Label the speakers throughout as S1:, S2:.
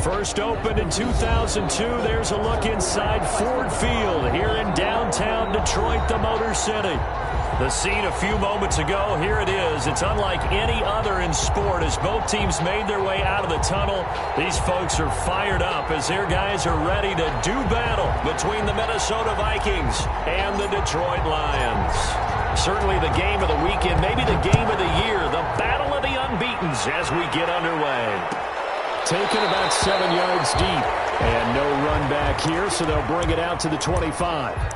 S1: First opened in 2002. There's a look inside Ford Field here in downtown Detroit, the Motor City. The scene a few moments ago, here it is. It's unlike any other in sport as both teams made their way out of the tunnel. These folks are fired up as their guys are ready to do battle between the Minnesota Vikings and the Detroit Lions. Certainly the game of the weekend, maybe the game of the year, the battle of the unbeatens as we get underway. Taken about 7 yards deep, and no run back here, so they'll bring it out to the 25.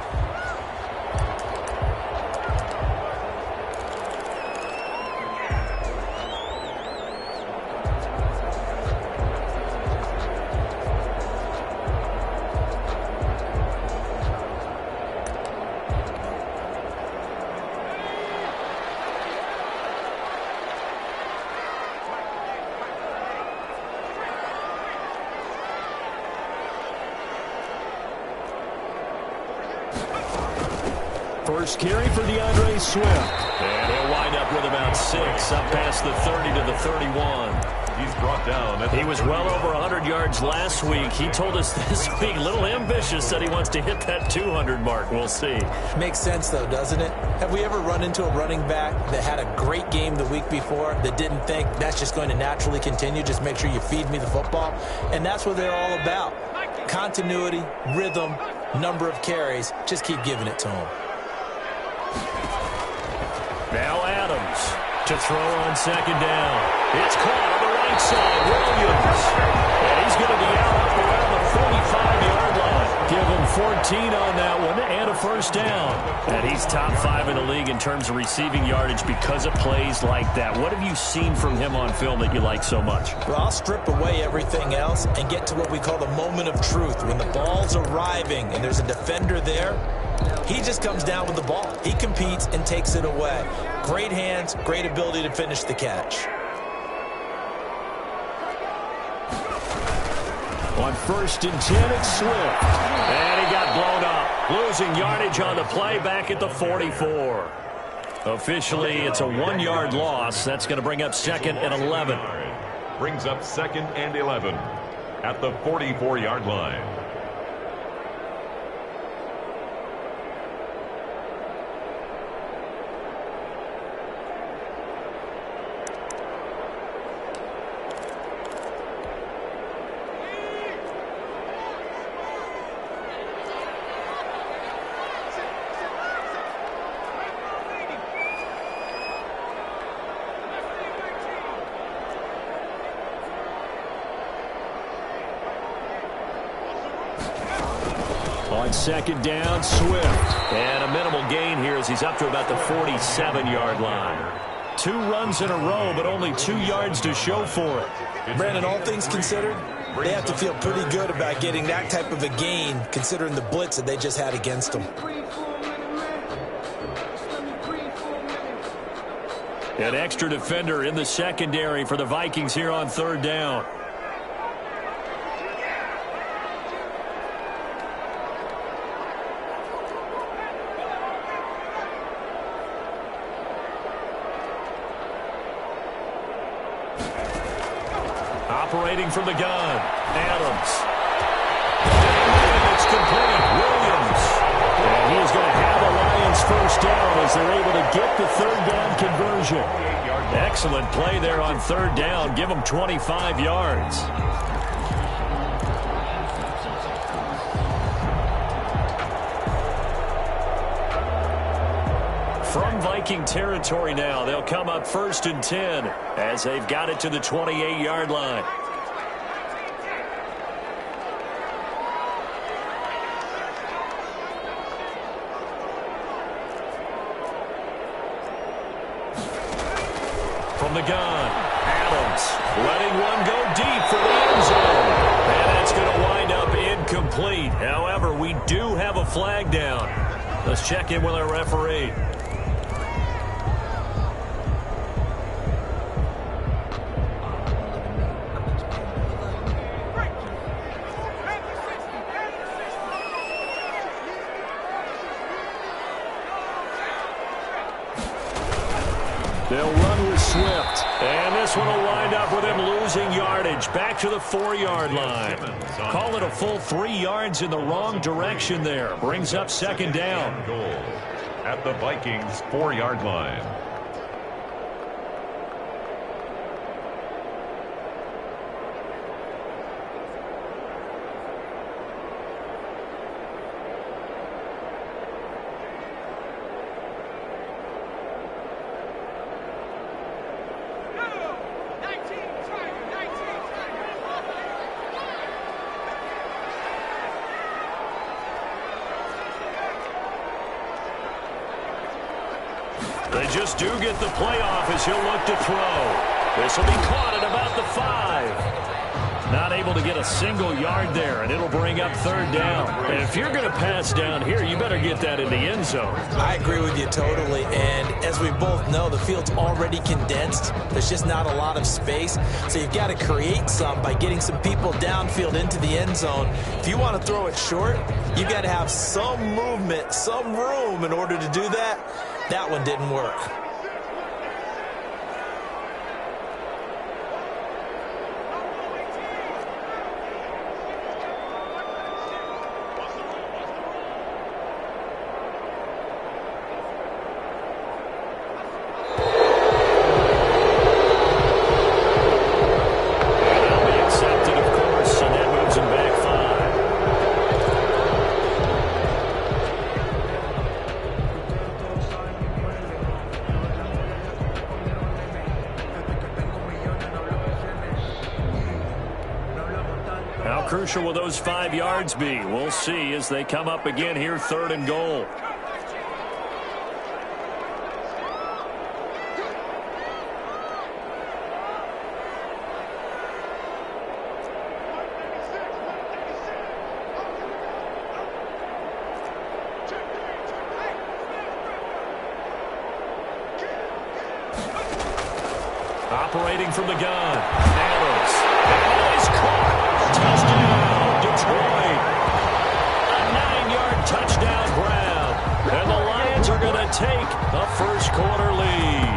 S1: First carry for DeAndre Swift. And he'll wind up with about 6, up past the 30 to the 31.
S2: He's brought down.
S1: He was well over 100 yards last week. He told us this week, a little ambitious, that he wants to hit that 200 mark. We'll see.
S3: Makes sense, though, doesn't it? Have we ever run into a running back that had a great game the week before that didn't think that's just going to naturally continue? Just make sure you feed me the football. And that's what they're all about. Continuity, rhythm, number of carries. Just keep giving it to him.
S1: Now Adams to throw on second down. It's caught on the right side. Williams. And he's going to be out up around the 45-yard line. Give him 14 on that one and a first down. And he's top 5 in the league in terms of receiving yardage because of plays like that. What have you seen from him on film that you like so much?
S3: Well, I'll strip away everything else and get to what we call the moment of truth. When the ball's arriving and there's a defender there, he just comes down with the ball. He competes and takes it away. Great hands, great ability to finish the catch.
S1: On 1st and 10, it's Swift. And he got blown up. Losing yardage on the play back at the 44. Officially, it's a 1-yard loss. That's going to bring up 2nd and 11.
S2: Brings up 2nd and 11 at the 44-yard line.
S1: On 2nd down, Swift. And a minimal gain here as he's up to about the 47-yard line. 2 runs in a row, but only 2 yards to show for it.
S3: Brandon, all things considered, they have to feel pretty good about getting that type of a gain, considering the blitz that they just had against them.
S1: An extra defender in the secondary for the Vikings here on 3rd down. Operating from the gun, Adams. And it's complete. Williams. And he is going to have the Lions first down as they're able to get the 3rd down conversion. Excellent play there on 3rd down. Give them 25 yards. From Viking territory now, they'll come up 1st and 10 as they've got it to the 28-yard line. From the gun, Adams letting one go deep for the end zone. And that's going to wind up incomplete. However, we do have a flag down. Let's check in with our referee. They'll run with Swift. And this one will wind up with him losing yardage. Back to the 4-yard line. Call it a full 3 yards in the wrong direction there. Brings up second down.
S2: Goal at the Vikings 4-yard line.
S1: They just do get the playoff as he'll look to throw. This will be caught at about the 5. Not able to get a single yard there, and it'll bring up third down. And if you're going to pass down here, you better get that in the end zone.
S3: I agree with you totally, and as we both know, the field's already condensed. There's just not a lot of space, so you've got to create some by getting some people downfield into the end zone. If you want to throw it short, you've got to have some movement, some room in order to do that. That one didn't work.
S1: How crucial will those 5 yards be? We'll see as they come up again here, 3rd and goal. Operating from the gun. Narrows. And he's caught. Touchdown, Detroit. A 9-yard touchdown grab. And the Lions are going to take a first-quarter lead.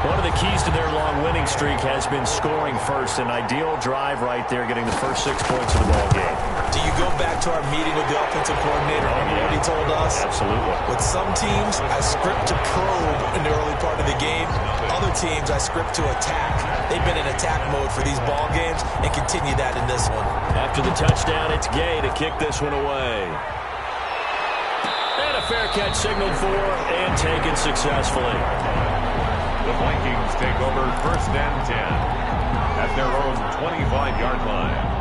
S1: One of the keys to their long winning streak has been scoring first. An ideal drive right there, getting the first 6 points of the ball game.
S3: Do you go back to our meeting with the offensive coordinator? Remember what he told us?
S1: Absolutely.
S3: With some teams, I script to probe in the early part of the game. Other teams, I script to attack. They've been in attack mode for these ball games and continue that in this one.
S1: After the touchdown, it's Gay to kick this one away. And a fair catch signaled for and taken successfully.
S2: The Vikings take over 1st and 10 at their own 25-yard line.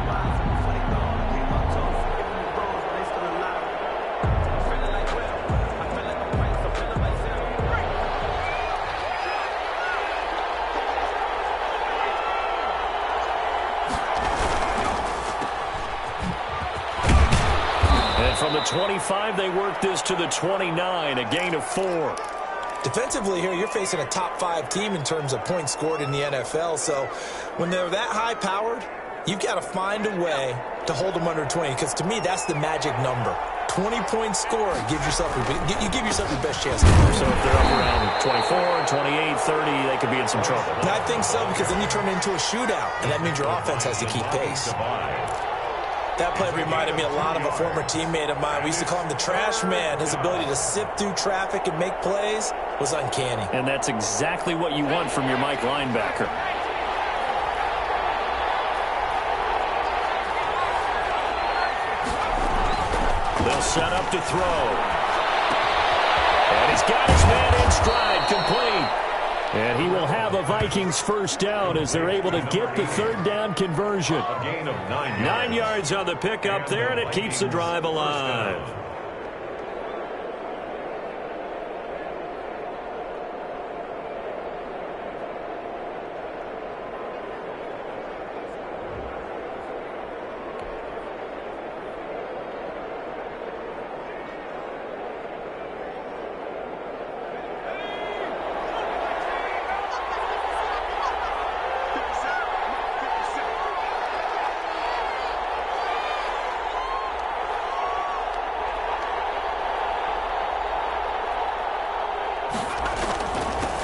S1: From the 25, they work this to the 29, a gain of 4.
S3: Defensively here, you're facing a top 5 team in terms of points scored in the NFL. So when they're that high-powered, you've got to find a way to hold them under 20. Because to me, that's the magic number. 20-point score. You give yourself your best chance to win.
S1: So if they're up around 24, 28, 30, they could be in some trouble.
S3: And I think so, because then you turn it into a shootout, and that means your offense has to keep pace. That play reminded me a lot of a former teammate of mine. We used to call him the trash man. His ability to sift through traffic and make plays was uncanny. And
S1: that's exactly what you want from your Mike linebacker. They'll set up to throw. And he's got his man in stride, complete. And he will have a Vikings first down as they're able to get the 3rd down conversion.
S2: A gain of 9 yards.
S1: 9 yards on the pickup there, and it keeps the drive alive.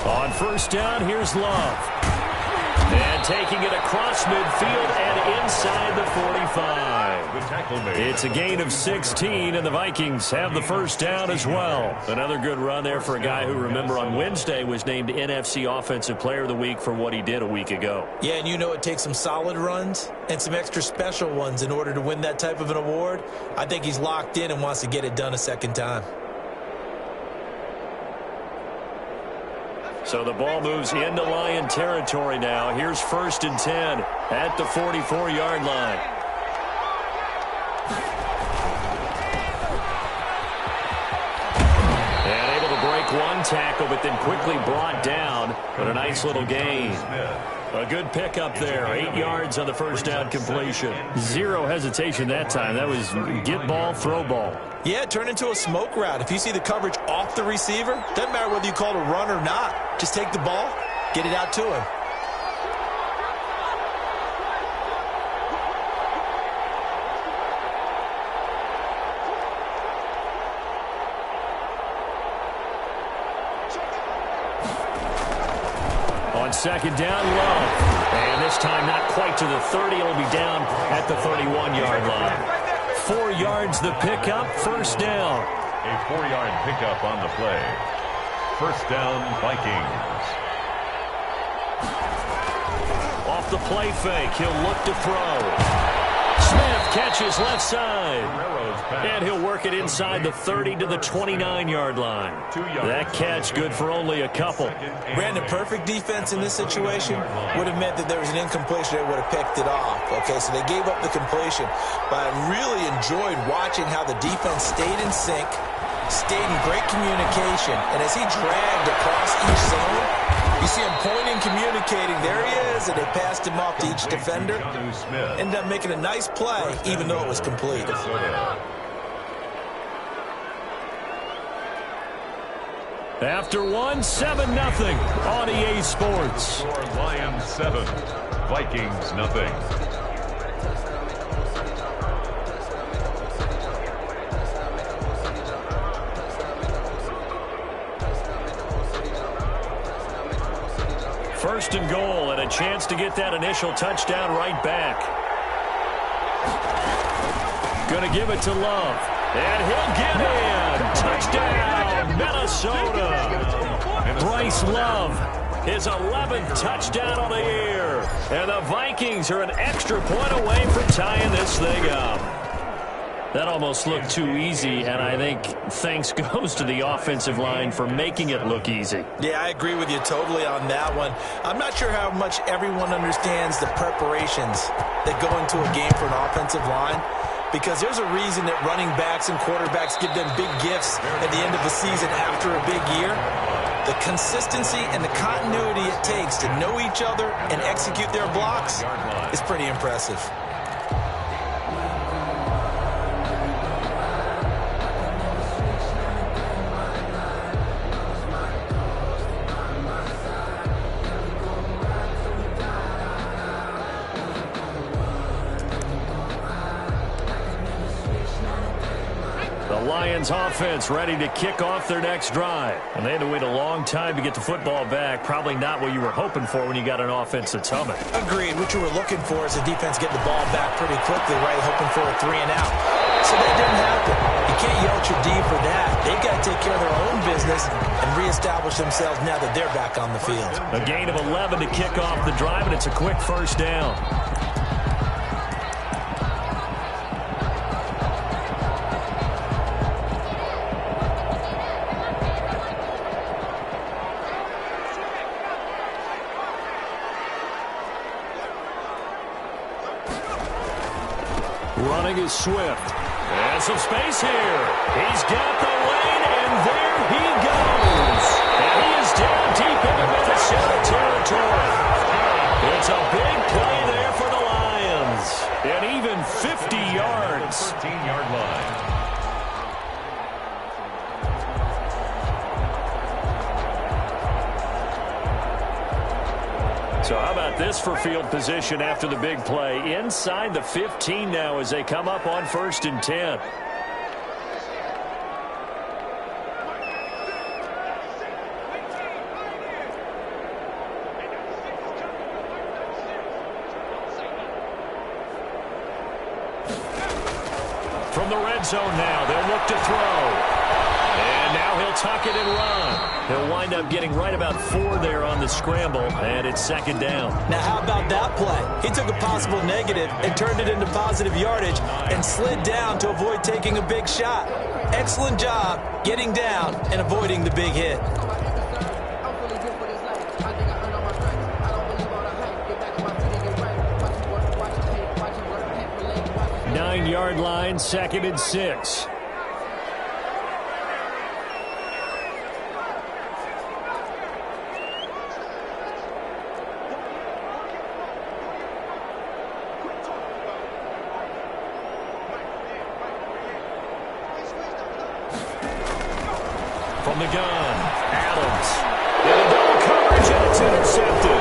S1: On first down, here's Love. And taking it across midfield and inside the 45.
S2: The tackle made.
S1: It's a gain of 16, and the Vikings have the first down as well. Another good run there for a guy who, remember, on Wednesday was named NFC Offensive Player of the Week for what he did a week ago.
S3: Yeah, and you know it takes some solid runs and some extra special ones in order to win that type of an award. I think he's locked in and wants to get it done a second time.
S1: So the ball moves into Lion territory now. Here's first and 10 at the 44-yard line. And able to break one tackle, but then quickly brought down. But a nice little gain. A good pickup there. 8 yards on the first down completion. Zero hesitation that time. That was get ball, throw ball.
S3: Yeah, turn into a smoke route. If you see the coverage off the receiver, doesn't matter whether you call it a run or not. Just take the ball, get it out to him.
S1: On second down, Love. And this time not quite to the 30. It'll be down at the 31-yard line. 4 yards the pickup, first down.
S2: A 4-yard pickup on the play. First down, Vikings.
S1: Off the play fake, he'll look to throw. Smith catches left side. And he'll work it inside the 30 to the 29-yard line. That catch good for only a couple.
S3: Brandon, perfect defense in this situation would have meant that there was an incompletion that would have picked it off. Okay, so they gave up the completion. But I really enjoyed watching how the defense stayed in sync, stayed in great communication, and as he dragged across each zone, you see him pointing, communicating. There he is, and they passed him off to each defender. Ended up making a nice play, even though it was complete.
S1: After 7-0 on EA Sports.
S2: Lions 7, Vikings nothing.
S1: First and goal, and a chance to get that initial touchdown right back. Going to give it to Love. And he'll get in. Touchdown, Minnesota. Bryce Love, his 11th touchdown on the year. And the Vikings are an extra point away from tying this thing up. That almost looked too easy, and I think thanks goes to the offensive line for making it look easy.
S3: Yeah, I agree with you totally on that one. I'm not sure how much everyone understands the preparations that go into a game for an offensive line, because there's a reason that running backs and quarterbacks give them big gifts at the end of the season after a big year. The consistency and the continuity it takes to know each other and execute their blocks is pretty impressive.
S1: Lions offense ready to kick off their next drive. And they had to wait a long time to get the football back. Probably not what you were hoping for when you got an offense that's humming.
S3: Agreed. What you were looking for is the defense getting the ball back pretty quickly, right? Hoping for a 3 and out. So that didn't happen. You can't yell at your D for that. They've got to take care of their own business and reestablish themselves now that they're back on the field.
S1: A gain of 11 to kick off the drive, and it's a quick first down. Running is Swift. And some space here. He's got the lane, and there he goes. And he is down deep into Minnesota territory. It's a big play there for the Lions. And even 50 yards.
S2: 13-yard line.
S1: So how about this for field position after the big play? Inside the 15 now as they come up on first and 10. From the red zone now, they'll look to throw. And now he'll tuck it and run. He'll wind up getting right about 4 there on the scramble, and it's second down.
S3: Now, how about that play? He took a possible negative and turned it into positive yardage and slid down to avoid taking a big shot. Excellent job getting down and avoiding the big hit.
S1: Nine-yard line, 2nd and 6. From the gun, Adams. And a double coverage, and it's intercepted.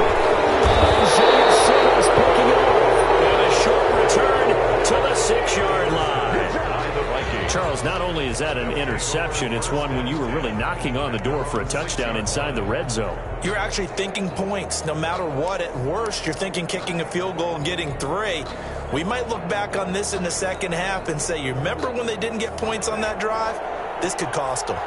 S1: Isaiah Simmons picking it up. And a short return to the 6-yard line. Charles, not only is that an interception, it's one when you were really knocking on the door for a touchdown inside the red zone.
S3: You're actually thinking points no matter what. At worst, you're thinking kicking a field goal and getting 3. We might look back on this in the second half and say, you remember when they didn't get points on that drive? This could cost them.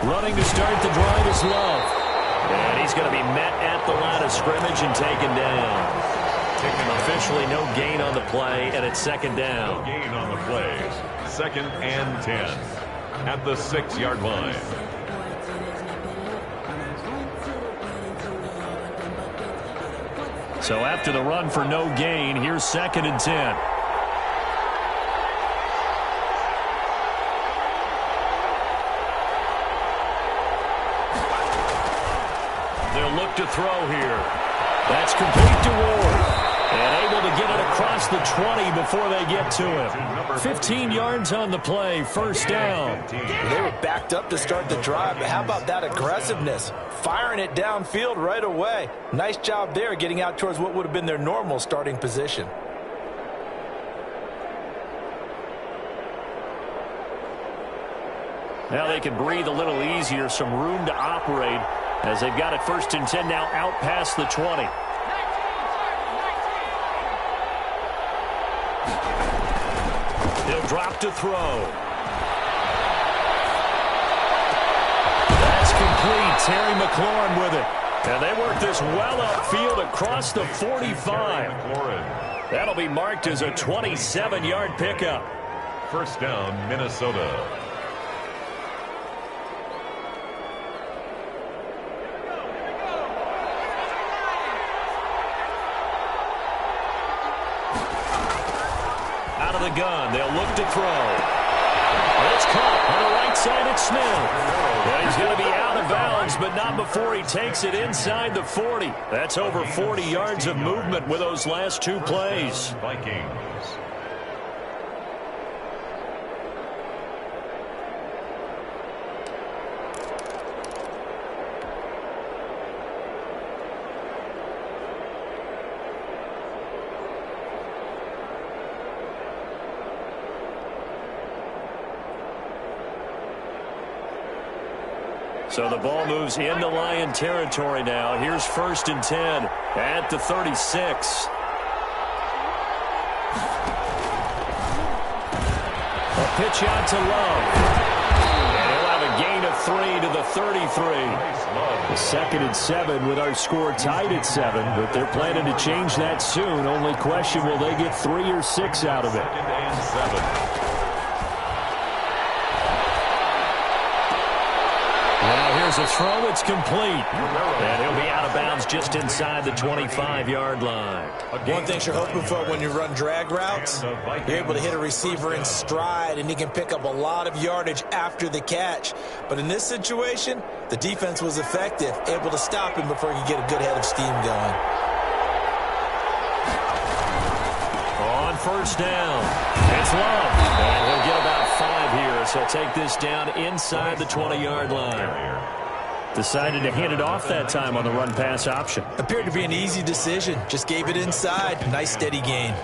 S1: Running to start the drive is Love. And he's going to be met at the line of scrimmage and taken down. Officially no gain on the play, and it's second down.
S2: No gain on the play. 2nd and 10 at the 6-yard line.
S1: So after the run for no gain, here's 2nd and 10. Look to throw here. That's complete to Ward. And able to get it across the 20 before they get to him. 15 yards on the play, first down.
S3: They were backed up to start the drive, but how about that aggressiveness? Firing it downfield right away. Nice job there getting out towards what would have been their normal starting position.
S1: Now they can breathe a little easier, some room to operate as they've got it 1st and 10 now out past the 20. He'll drop to throw. That's complete. Terry McLaurin with it. And they work this well upfield across the 45. That'll be marked as a 27-yard pickup.
S2: First down, Minnesota.
S1: The gun. They'll look to throw. It's caught on the right side. It's Smith. Well, he's going to be out of bounds, but not before he takes it inside the 40. That's over 40 yards of movement with those last 2 plays.
S2: Vikings.
S1: So the ball moves into Lion territory now. Here's 1st and 10 at the 36. A pitch out to Love. And he'll have a gain of 3 to the 33. The 2nd and 7 with our score tied at 7, but they're planning to change that soon. Only question, will they get 3 or 6 out of it?
S2: 2nd and 7.
S1: Now here's a throw. It's complete. And he'll be out of bounds just inside the 25-yard line.
S3: One thing you're hoping for when you run drag routes, you're able to hit a receiver in stride, and he can pick up a lot of yardage after the catch. But in this situation, the defense was effective, able to stop him before he could get a good head of steam going.
S1: On 1st down, it's Love. And he'll get about 5 here, so he'll take this down inside the 20-yard line. Decided to hand it off that time on the run-pass option.
S3: Appeared to be an easy decision. Just gave it inside. Nice steady gain.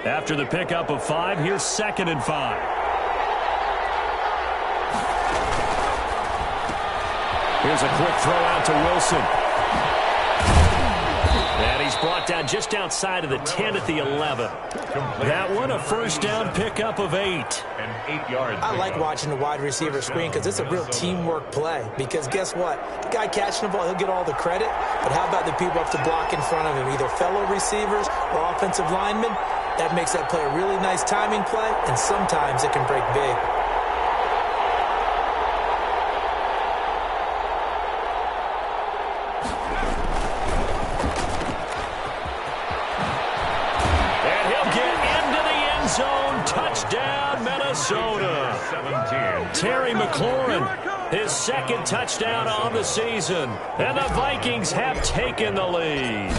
S1: After the pickup of 5, here's 2nd and 5. Here's a quick throw out to Wilson. And he's brought down just outside of the 10 at the 11. That one, a first down pickup of 8.
S2: And 8 yards.
S3: I like watching the wide receiver screen because it's a real teamwork play. Because guess what? The guy catching the ball, he'll get all the credit. But how about the people up to block in front of him, either fellow receivers or offensive linemen? That makes that play a really nice timing play, and sometimes it can break big.
S1: Touchdown, Minnesota.
S2: 17.
S1: Terry McLaurin, his 2nd touchdown on the season. And the Vikings have taken the lead.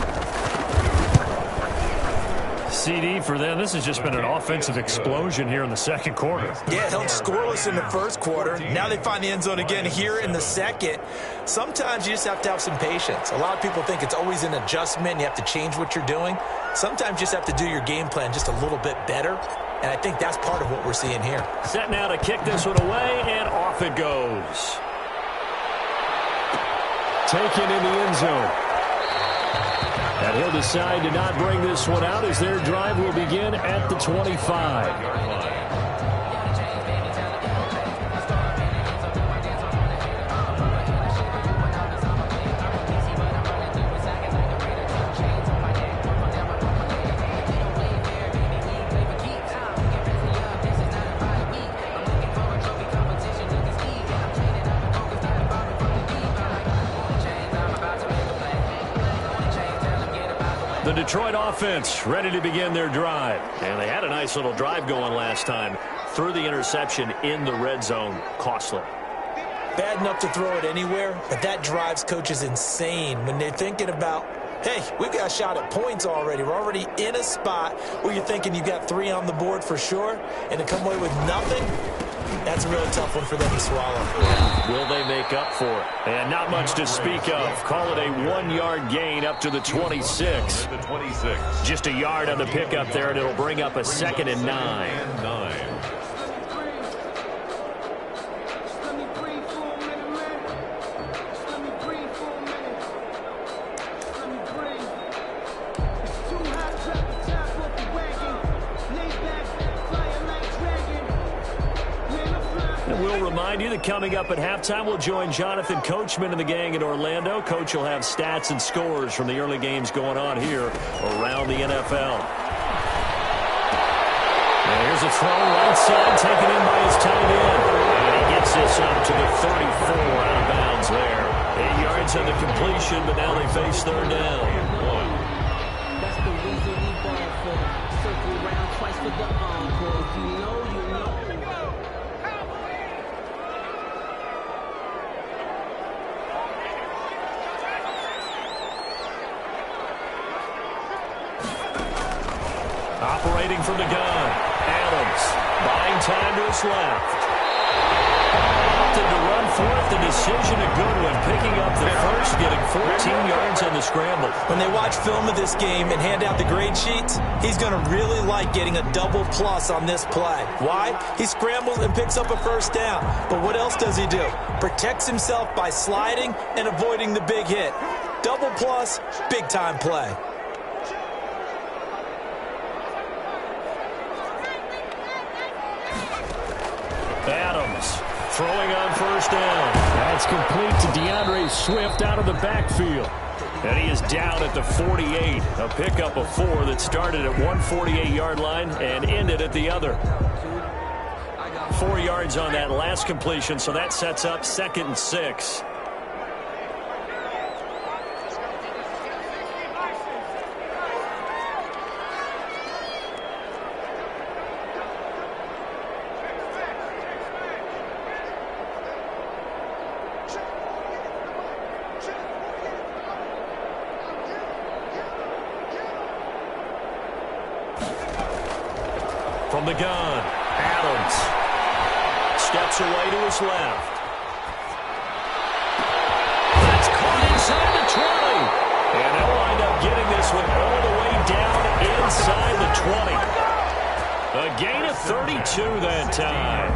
S1: CD for them. This has just been an offensive explosion here in the 2nd quarter.
S3: Yeah, held scoreless in the 1st quarter. Now they find the end zone again here in the 2nd. Sometimes you just have to have some patience. A lot of people think it's always an adjustment. You have to change what you're doing. Sometimes you just have to do your game plan just a little bit better. And I think that's part of what we're seeing here.
S1: Set now to kick this one away, and off it goes. Taken in the end zone. And he'll decide to not bring this one out as their drive will begin at the 25. The Detroit offense ready to begin their drive. And they had a nice little drive going last time. Threw the interception in the red zone. Costly.
S3: Bad enough to throw it anywhere, but that drives coaches insane when they're thinking about, hey, we've got a shot at points already. We're already in a spot where you're thinking you got 3 on the board for sure, and to come away with nothing, that's a really tough one for them to swallow.
S1: Will they make up for it? And not much to speak of. Call it a 1-yard gain up to the 26.
S2: The 26.
S1: Just a yard on the pickup there, and it'll bring up a 2nd and 9.
S2: And 9.
S1: We'll remind you that coming up at halftime, we'll join Jonathan Coachman and the gang in Orlando. Coach will have stats and scores from the early games going on here around the NFL. And here's a throw right side, taken in by his tight end. And he gets this up to the 34, out of bounds there. 8 yards on the completion, but now they face 3rd down.
S4: That's the reason we ball for. Circle around twice for the encore. You know.
S1: Operating from the gun, Adams, buying time to his left. Opted to run for it, the decision a good one, picking up the first, getting 14 yards on the scramble.
S3: When they watch film of this game and hand out the grade sheets, he's going to really like getting a double plus on this play. Why? He scrambles and picks up a first down. But what else does he do? Protects himself by sliding and avoiding the big hit. Double plus, big time play.
S1: Adams throwing on first down. That's complete to DeAndre Swift out of the backfield. And he is down at the 48. A pickup of 4 that started at 148-yard line and ended at the other. 4 yards on that last completion, so that sets up 2nd and 6. From the gun, Adams steps away to his left. That's caught inside the 20. And they'll wind up getting this one all the way down inside the 20. A gain of 32 that time.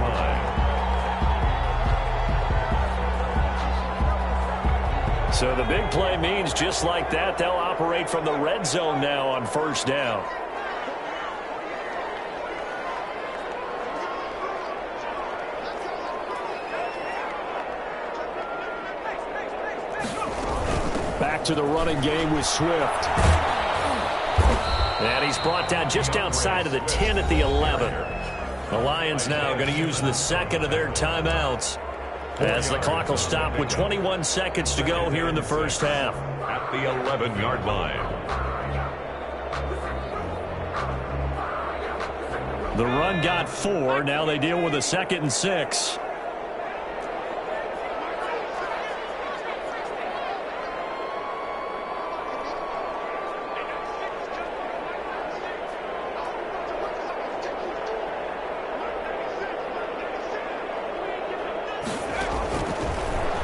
S1: So the big play means just like that, they'll operate from the red zone now on first down. Back to the running game with Swift. And he's brought down just outside of the 10 at the 11. The Lions now going to use the second of their timeouts as the clock will stop with 21 seconds to go here in the first half.
S2: At the 11-yard line.
S1: The run got 4. Now they deal with a 2nd and 6.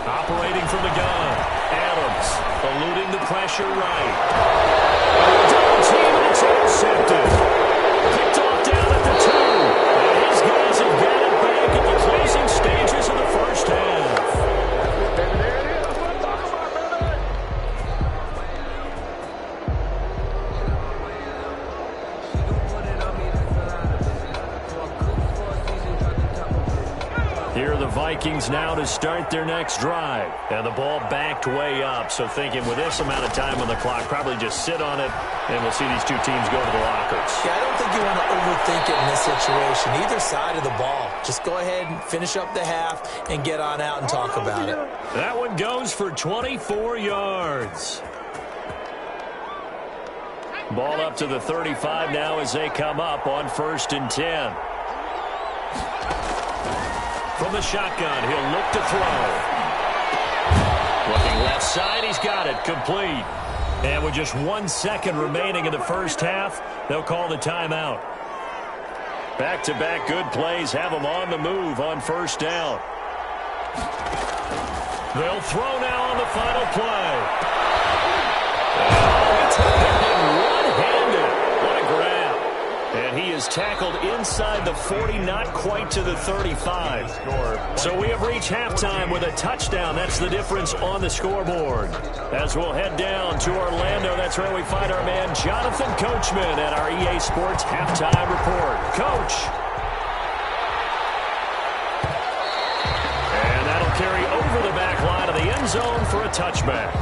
S1: Operating from the gun. Adams eluding the pressure right. Double team and it's intercepted. Picked off down at the 2. And his guys have got it back at the closing stages of the first half.
S5: There it is. That's what I'm talking about, baby.
S1: Here are the Vikings now to start their next drive. And the ball backed way up. So thinking with this amount of time on the clock, probably just sit on it, and we'll see these two teams go to the lockers.
S3: Yeah, I don't think you want to overthink it in this situation. Either side of the ball. Just go ahead and finish up the half and get on out and talk about it.
S1: That one goes for 24 yards. Ball up to the 35 now as they come up on 1st and 10. From the shotgun, he'll look to throw. Looking left side, he's got it. Complete. And with just 1 second remaining in the first half, they'll call the timeout. Back-to-back good plays have them on the move on first down. They'll throw now on the final play. Oh, it's one-handed. What a grab. And he is tackled inside the 40, not quite to the 35. So we have reached halftime with a touchdown. That's the difference on the scoreboard. As we'll head down to Orlando, that's where we find our man Jonathan Coachman at our EA Sports Halftime Report. Coach. And that'll carry over the back line of the end zone for a touchback.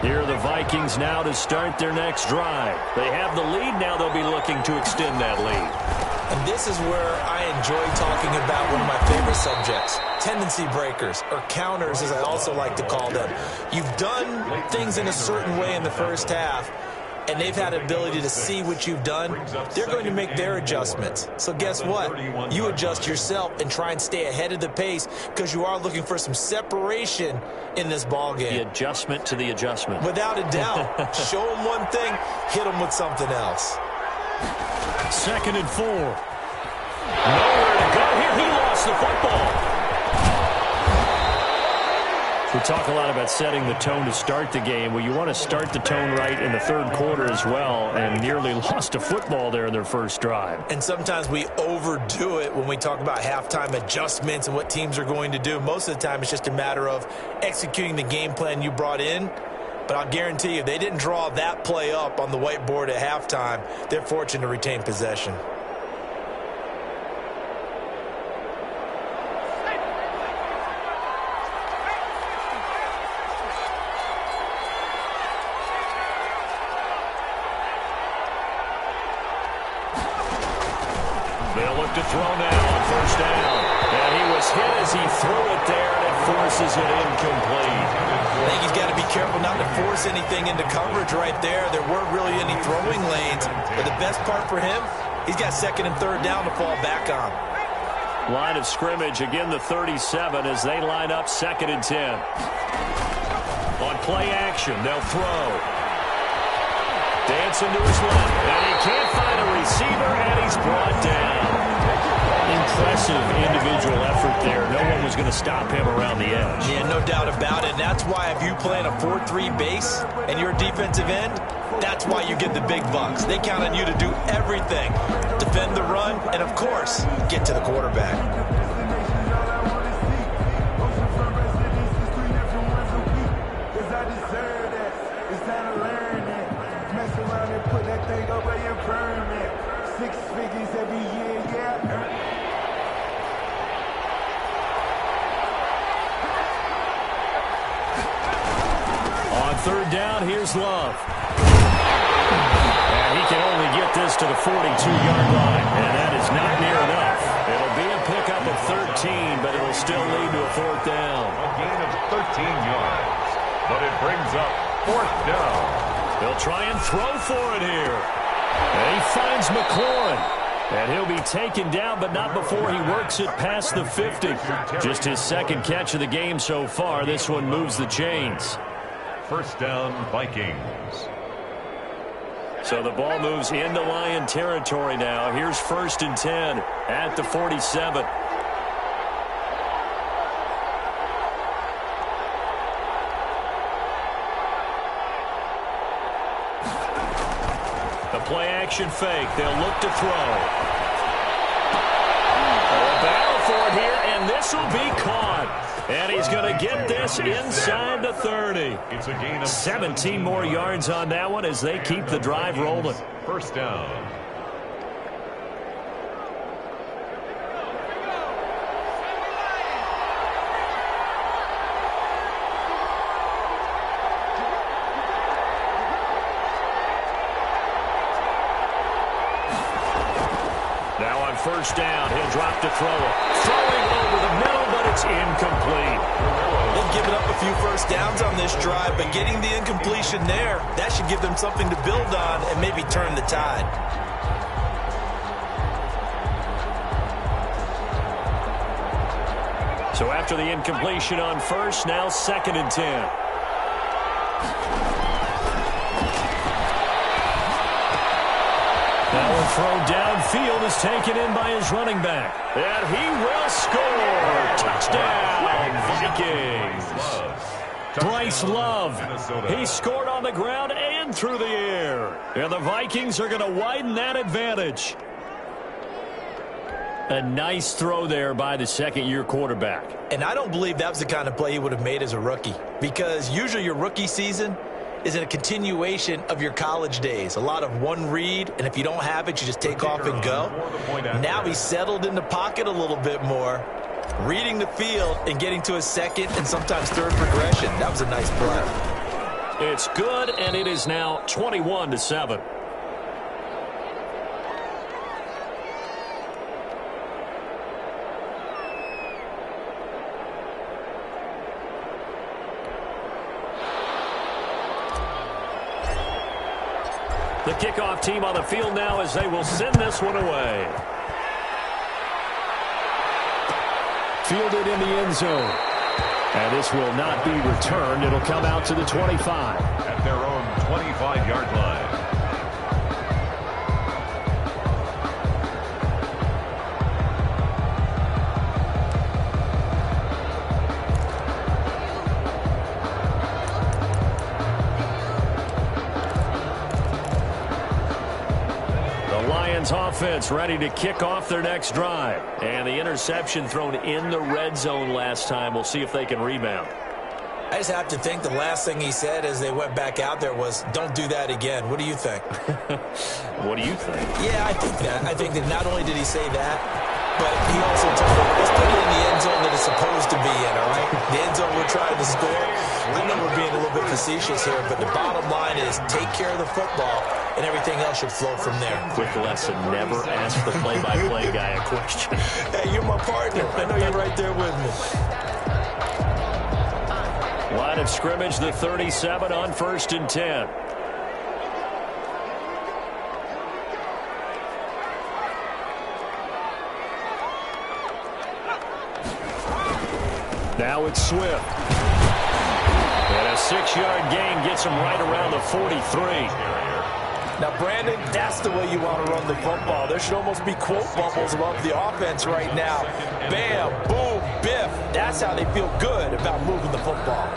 S1: Here are the Vikings now to start their next drive. They have the lead. Now they'll be looking to extend that lead.
S3: And this is where I enjoy talking about one of my favorite subjects, tendency breakers, or counters as I also like to call them. You've done things in a certain way in the first half, and they've had the ability to see what you've done. They're going to make their adjustments. So guess what? You adjust yourself and try and stay ahead of the pace because you are looking for some separation in this ball game.
S1: The adjustment to the adjustment.
S3: Without a doubt. Show them one thing, hit them with something else.
S1: 2nd and 4. Nowhere to go here. He lost the football. We talk a lot about setting the tone to start the game. Well, you want to start the tone right in the third quarter as well, and nearly lost a football there in their first drive.
S3: And sometimes we overdo it when we talk about halftime adjustments and what teams are going to do. Most of the time, it's just a matter of executing the game plan you brought in. But I'll guarantee you, if they didn't draw that play up on the whiteboard at halftime, they're fortunate to retain possession.
S1: They'll look to throw now on first down. And he was hit as he threw it there, and it forces it incomplete.
S3: I think he's got to be careful not to force anything into coverage right there. There weren't really any throwing lanes. But the best part for him, he's got 2nd and 3rd down to fall back on.
S1: Line of scrimmage, again the 37 as they line up 2nd and 10. On play action, they'll throw. Dancing to his left, and he can't find a receiver, and he's brought down. Impressive individual effort there. No one was going to stop him around the edge.
S3: Yeah, no doubt about it. That's why if you play in a 4-3 base and you're a defensive end, that's why you get the big bucks. They count on you to do everything. Defend the run and, of course, get to the quarterback.
S1: Third down, here's Love. And he can only get this to the 42-yard line, and that is not near enough. It'll be a pickup of 13, but it'll still lead to a fourth down.
S2: A gain of 13 yards, but it brings up fourth down.
S1: They'll try and throw for it here. And he finds McLaurin. And he'll be taken down, but not before he works it past the 50. Just his second catch of the game so far. This one moves the chains.
S2: First down, Vikings.
S1: So the ball moves into Lion territory now. Here's 1st and 10 at the 47. The play action fake. They'll look to throw. A battle for it here, and this will be caught. And he's going to get this inside the 30.
S2: It's a gain of
S1: 17 more yards on that one as they keep the drive rolling.
S2: First down.
S1: Now on first down, he'll drop to throw it. Throwing over the middle, but it's incomplete.
S3: They've given up a few first downs on this drive, but getting the incompletion there, that should give them something to build on and maybe turn the tide.
S1: So after the incompletion on first, now 2nd and 10. That one throw downfield is taken in by his running back. And he will score. Touchdown, Vikings. Bryce Love. He scored on the ground and through the air. And the Vikings are going to widen that advantage. A nice throw there by the second-year quarterback.
S3: And I don't believe that was the kind of play he would have made as a rookie, because usually your rookie season is in a continuation of your college days. A lot of one read, and if you don't have it, you just take off and go. Now he's settled in the pocket a little bit more, reading the field and getting to a second and sometimes third progression. That was a nice play.
S1: It's good, and it is now 21-7. The kickoff team on the field now as they will send this one away. Fielded in the end zone. And this will not be returned. It'll come out to the 25.
S2: At their own 25-yard line.
S1: Offense ready to kick off their next drive. And the interception thrown in the red zone last time. We'll see if they can rebound.
S3: I just have to think the last thing he said as they went back out there was, don't do that again. What do you think?
S1: What do you think?
S3: Yeah, I think that. I think that not only did he say that, but he also told them, let's put it in the end zone that it's supposed to be in, all right? The end zone we're trying to score. I know we're being a little bit facetious here, but the bottom line is take care of the football, and everything else should flow from there.
S1: Quick lesson, never ask the play-by-play guy a question.
S3: Hey, you're my partner. I know you're right there with me.
S1: Line of scrimmage, the 37 on 1st and 10. Now it's Swift. And a 6-yard gain gets him right around the 43.
S3: Now, Brandon, that's the way you want to run the football. There should almost be quote bubbles above the offense right now. Bam, boom, biff. That's how they feel good about moving the football.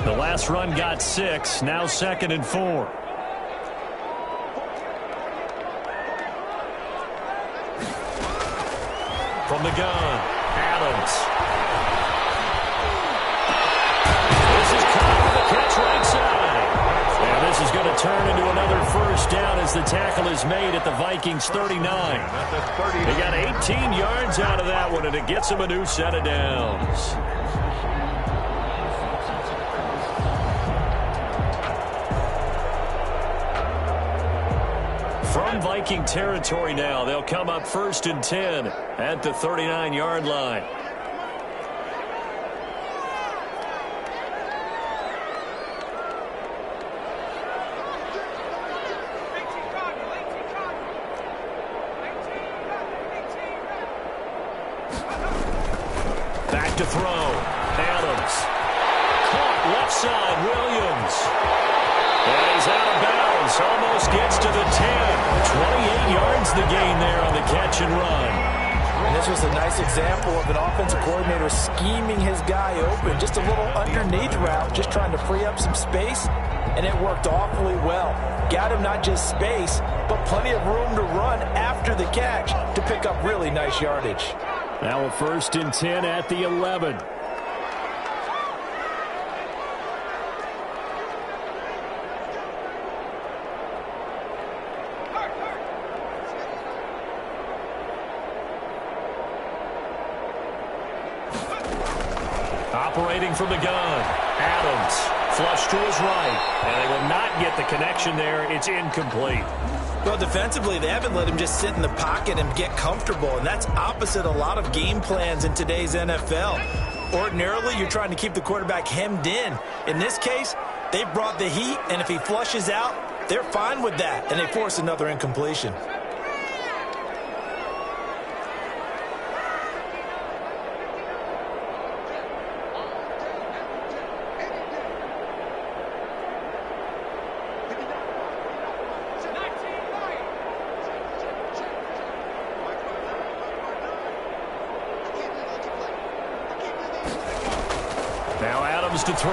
S1: The last run got 6, now 2nd and 4. From the gun, Adams. This is caught with a catch right side. And this is going to turn into another first down as the tackle is made at the Vikings 39. They got 18 yards out of that one, and it gets them a new set of downs. From Viking territory now, they'll come up 1st and 10 at the 39-yard line. Back to throw. Adams. Caught left side, Williams. And he's out of bounds. Almost gets to the 10. 28 yards the gain there on the catch and run.
S3: And this was a nice example of an offensive coordinator scheming his guy open. Just a little underneath route, just trying to free up some space. And it worked awfully well. Got him not just space, but plenty of room to run after the catch to pick up really nice yardage.
S1: Now a 1st and 10 at the 11. Operating from the gun, Adams, flush to his right, and they will not get the connection there. It's incomplete.
S3: Well, defensively, they haven't let him just sit in the pocket and get comfortable, and that's opposite a lot of game plans in today's NFL. Ordinarily, you're trying to keep the quarterback hemmed in. In this case, they brought the heat, and if he flushes out, they're fine with that, and they force another incompletion.
S1: To throw.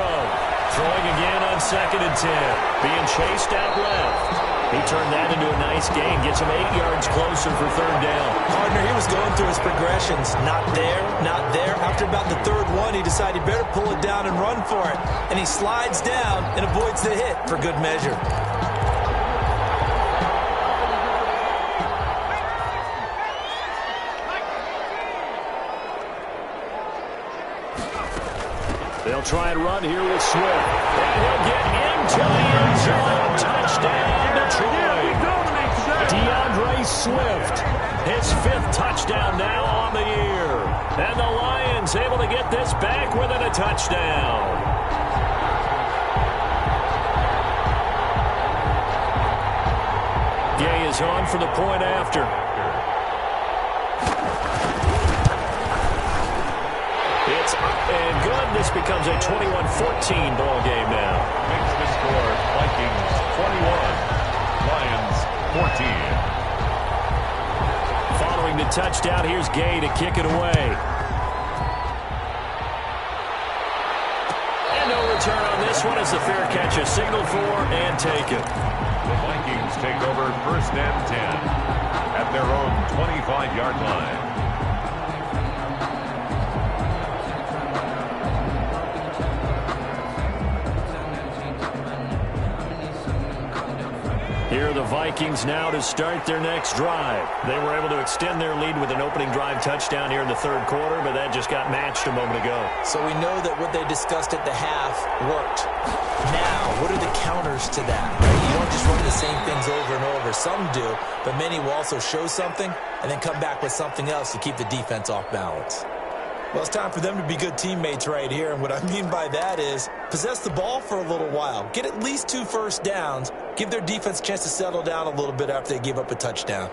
S1: Throwing again on 2nd and 10. Being chased out left. He turned that into a nice gain. Gets him 8 yards closer for 3rd down.
S3: Partner, he was going through his progressions. Not there, not there. After about the 3rd one, he decided he better pull it down and run for it. And he slides down and avoids the hit for good measure.
S1: They'll try and run here with Swift. And he'll get into the end zone. Touchdown, Detroit. DeAndre Swift, his 5th touchdown now on the year. And the Lions able to get this back within a touchdown. Gay is on for the point after. It's up and good. This becomes a 21-14 ball game now.
S2: Makes the score Vikings 21, Lions 14.
S1: Following the touchdown, here's Gay to kick it away. And no return on this one as the fair catch is signaled for and taken.
S2: The Vikings take over 1st and 10 at their own 25-yard line.
S1: Here are the Vikings now to start their next drive. They were able to extend their lead with an opening drive touchdown here in the 3rd quarter, but that just got matched a moment ago.
S3: So we know that what they discussed at the half worked. Now, what are the counters to that? You don't just run the same things over and over. Some do, but many will also show something and then come back with something else to keep the defense off balance. Well, it's time for them to be good teammates right here, and what I mean by that is possess the ball for a little while, get at least 2 first downs, give their defense a chance to settle down a little bit after they give up a touchdown.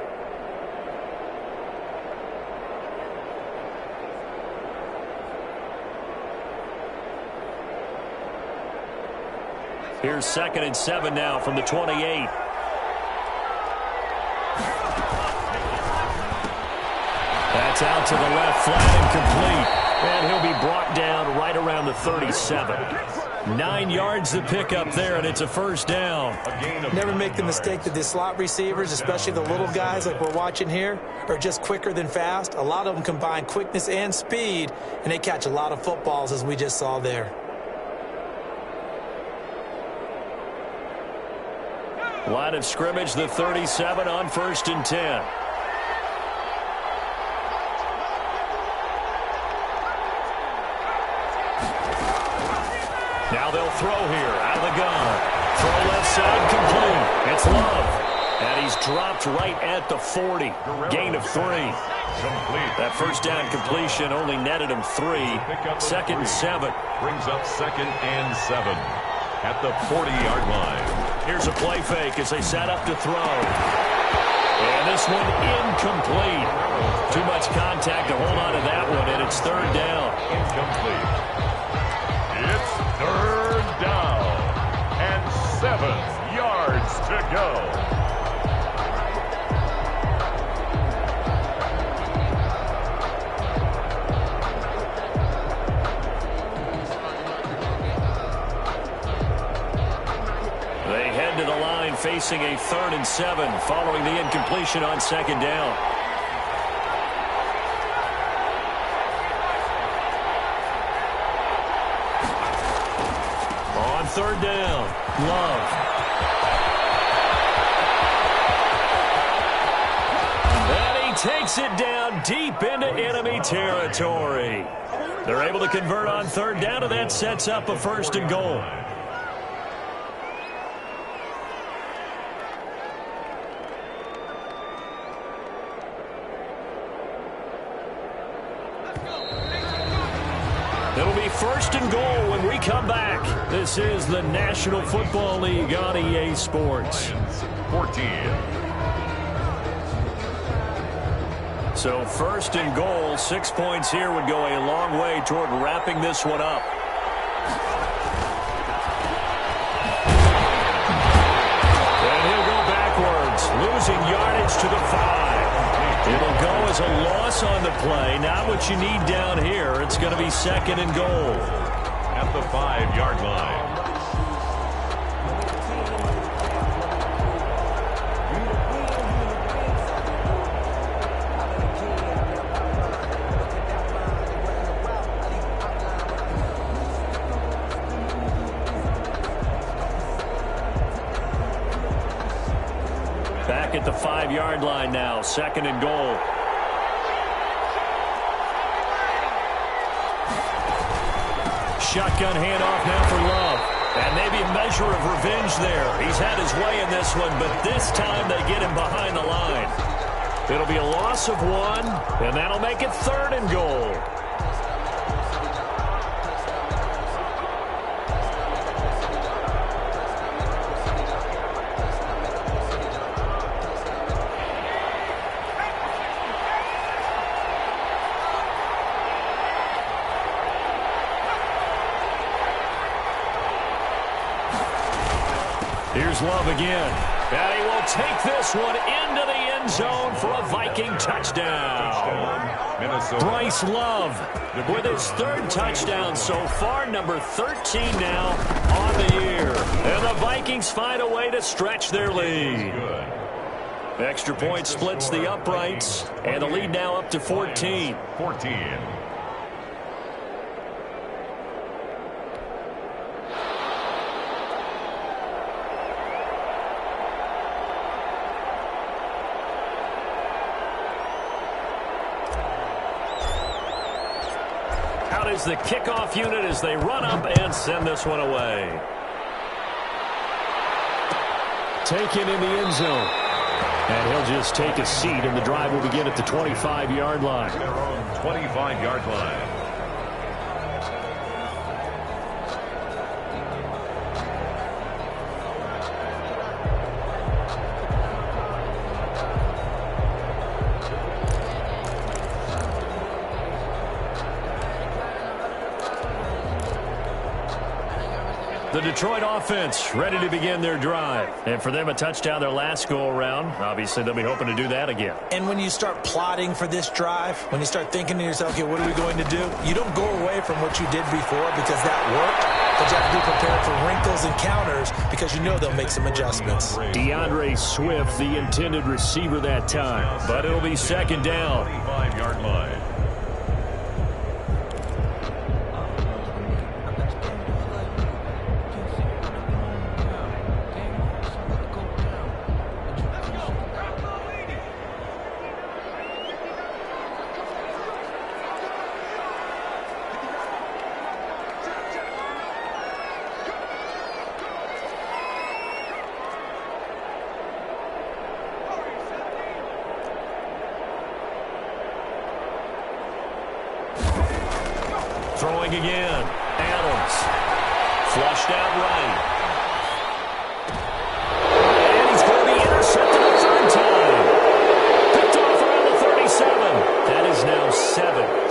S1: Here's 2nd and 7 now from the 28. That's out to the left, flat and complete. And he'll be brought down right around the 37. 9 yards to pick up there, and it's a first down.
S3: Never make the mistake that the slot receivers, especially the little guys like we're watching here, are just quicker than fast. A lot of them combine quickness and speed, and they catch a lot of footballs, as we just saw there.
S1: Line of scrimmage, the 37 on 1st and 10. Now they'll throw here out of the gun. Throw left side, complete. It's Love. And he's dropped right at the 40. Gain of 3. That first down completion only netted him 3. 2nd and 7.
S2: Brings up 2nd and 7 at the 40-yard line.
S1: Here's a play fake as they set up to throw. And this one incomplete. Too much contact to hold on to that one, and it's 3rd down.
S2: Incomplete. It's 3rd down and 7 yards to go.
S1: They head to the line facing a 3rd and 7 following the incompletion on 2nd down. On 3rd down, Love. And he takes it down deep into enemy territory. They're able to convert on 3rd down, and that sets up a 1st and goal. It'll be 1st and goal when we come back. This is the National Football League on EA Sports.
S2: 14.
S1: So 1st and goal, 6 points here would go a long way toward wrapping this one up. And he'll go backwards, losing yardage to the 5. It'll go as a loss on the play. Not what you need down here. It's going to be 2nd and goal.
S2: At the 5-yard line.
S1: Back at the 5-yard line now, 2nd and goal. Shotgun handoff now for Love. And maybe a measure of revenge there. He's had his way in this one, but this time they get him behind the line. It'll be a loss of 1, and that'll make it 3rd and goal. Here's Love again. And he will take this one into the end zone for a Viking touchdown. Bryce Love with his 3rd touchdown so far, number 13 now on the year. And the Vikings find a way to stretch their lead. Extra point splits the uprights, and the lead now up to 14.
S2: 14.
S1: Is the kickoff unit as they run up and send this one away. Taken in the end zone. And he'll just take a seat, and the drive will begin at the 25-yard line.
S2: Their own 25-yard line.
S1: The Detroit offense ready to begin their drive. And for them, a touchdown their last go-around. Obviously, they'll be hoping to do that again.
S3: And when you start plotting for this drive, when you start thinking to yourself, okay, what are we going to do? You don't go away from what you did before because that worked. But you have to be prepared for wrinkles and counters because you know they'll make some adjustments.
S1: DeAndre Swift, the intended receiver that time. But it'll be second down.
S2: 25-yard line.
S1: Throwing again. Adams. Flushed out right. And he's going to be intercepted a third time. Picked off around the 37. That is now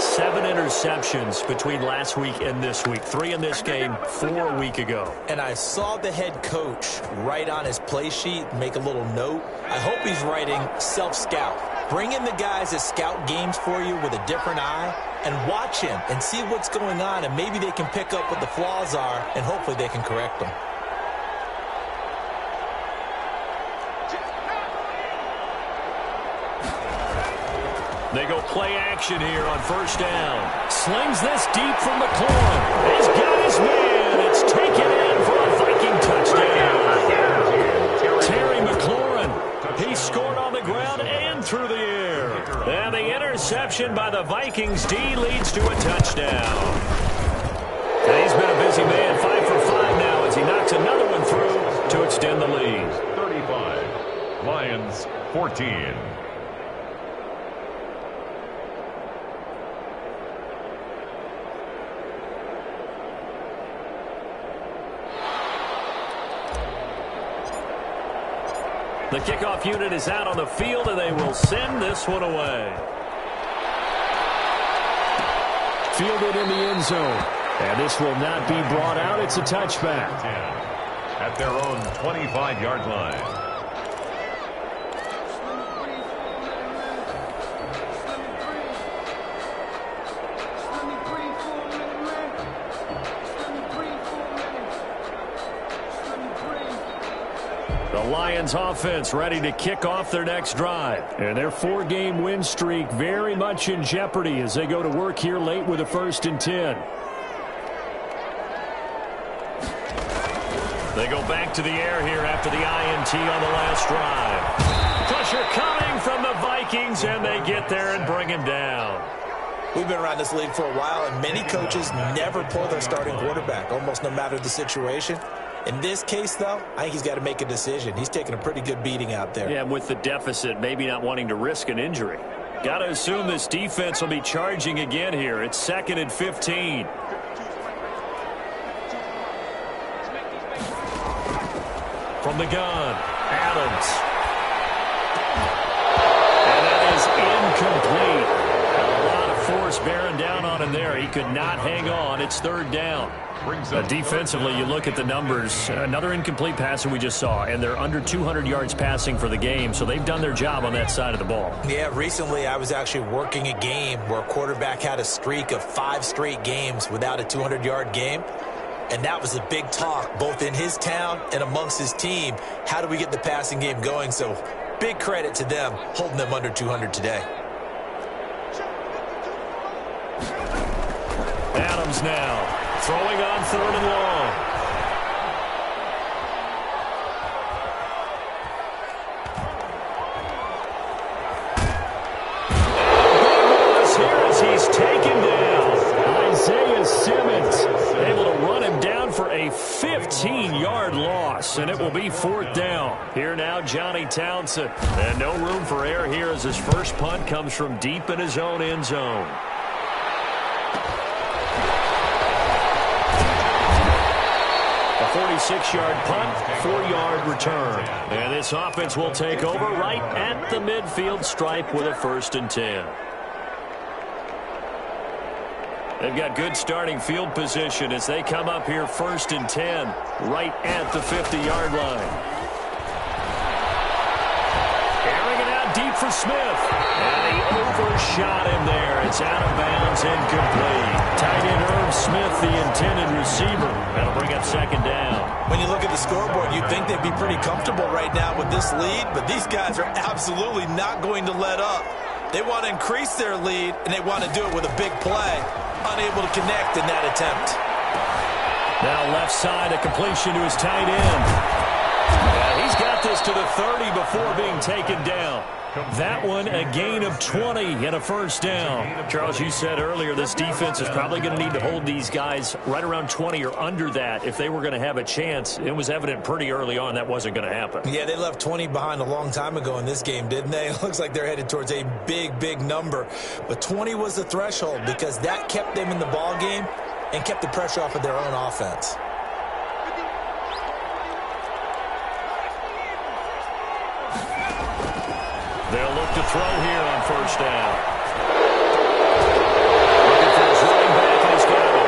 S1: seven interceptions between last week and this week. 3 in this game, 4 a week ago.
S3: And I saw the head coach write on his play sheet, make a little note. I hope he's writing self-scout. Bring in the guys that scout games for you with a different eye and watch him and see what's going on, and maybe they can pick up what the flaws are, and hopefully they can correct them.
S1: They go play action here on first down. Slings this deep from McLaurin. He's got his man. It's taken in for a Viking touchdown. Terry McLaurin. He scored on the ground and through the air. And the interception by the Vikings D leads to a touchdown. And he's been a busy man, 5 for 5 now as he knocks another one through to extend the lead.
S2: 35. Lions 14.
S1: The kickoff unit is out on the field, and they will send this one away. Fielded in the end zone. And this will not be brought out. It's a touchback.
S2: 10 at their own 25-yard line.
S1: The Lions offense ready to kick off their next drive. And their 4-game win streak very much in jeopardy as they go to work here late with a 1st and 10. They go back to the air here after the INT on the last drive. Pressure coming from the Vikings, and they get there and bring him down.
S3: We've been around this league for a while, and many coaches never pull their starting quarterback, almost no matter the situation. In this case, though, I think he's got to make a decision. He's taking a pretty good beating out there.
S1: Yeah, with the deficit, maybe not wanting to risk an injury. Got to assume this defense will be charging again here. It's 2nd and 15. From the gun, Adams. And that is incomplete. A lot of force bearing down on him there. He could not hang on. It's 3rd down. Defensively, you look at the numbers. Another incomplete pass that we just saw, and they're under 200 yards passing for the game, so they've done their job on that side of the ball.
S3: Yeah, recently I was actually working a game where a quarterback had a streak of 5 straight games without a 200-yard game, and that was a big talk both in his town and amongst his team. How do we get the passing game going? So big credit to them holding them under 200 today.
S1: Adams now. Throwing on 3rd and long. And here as he's taken down. Isaiah Simmons able to run him down for a 15-yard loss, and it will be 4th down. Here now, Johnny Townsend. And no room for error here as his first punt comes from deep in his own end zone. A 46-yard punt, 4-yard return. And this offense will take over right at the midfield stripe with a 1st and 10. They've got good starting field position as they come up here 1st and 10, right at the 50-yard line. Airing it out deep for Smith. And he overshot him there. It's out of bounds, incomplete. Tight end Irv Smith, the intended receiver. That'll bring up 2nd down.
S3: When you look at the scoreboard, you'd think they'd be pretty comfortable right now with this lead, but these guys are absolutely not going to let up. They want to increase their lead, and they want to do it with a big play. Unable to connect in that attempt.
S1: Now left side, a completion to his tight end. Yeah, he's got this to the 30 before being taken down. That one, a gain of 20 and a 1st down. Charles, you said earlier this defense is probably going to need to hold these guys right around 20 or under that if they were going to have a chance. It was evident pretty early on that wasn't going to happen.
S3: Yeah, they left 20 behind a long time ago in this game, didn't they? It looks like they're headed towards a big, big number. But 20 was the threshold because that kept them in the ball game and kept the pressure off of their own offense.
S1: They'll look to throw here on 1st down. Looking for his running back, and he's got him.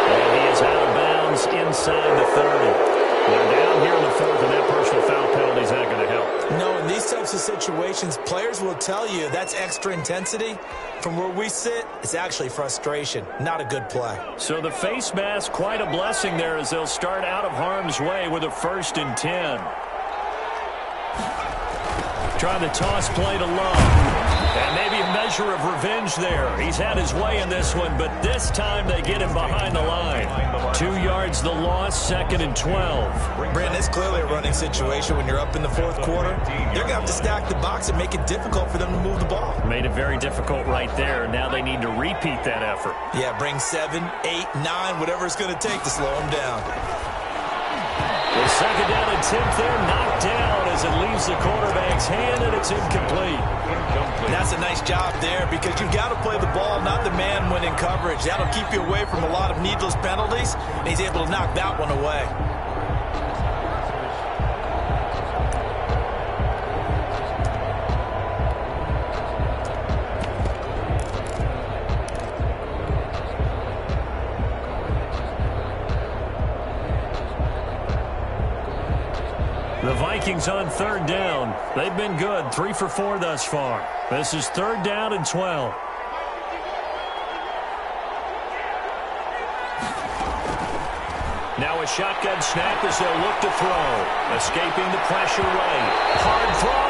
S1: And he is out of bounds inside the 30. They're down here in the 4th, and that personal foul penalty is not going to help.
S3: No, in these types of situations, players will tell you that's extra intensity. From where we sit, it's actually frustration. Not a good play.
S1: So the face mask, quite a blessing there as they'll start out of harm's way with a 1st and 10. Trying to toss play to Love. And maybe a measure of revenge there. He's had his way in this one, but this time they get him behind the line. 2 yards the loss, 2nd and 12.
S3: Brandon, it's clearly a running situation when you're up in the 4th quarter. They're going to have to stack the box and make it difficult for them to move the ball.
S1: Made it very difficult right there. Now they need to repeat that effort.
S3: Yeah, bring 7, 8, 9, whatever it's going to take to slow them down.
S1: The 2nd down attempt there knocked down as it leaves the quarterback's hand, and it's incomplete.
S3: And that's a nice job there because you've got to play the ball, not the man when in coverage. That'll keep you away from a lot of needless penalties, and he's able to knock that one away.
S1: The Vikings on 3rd down. They've been good, 3 for 4 thus far. This is 3rd down and 12. Now a shotgun snap as they'll look to throw. Escaping the pressure right. Hard throw,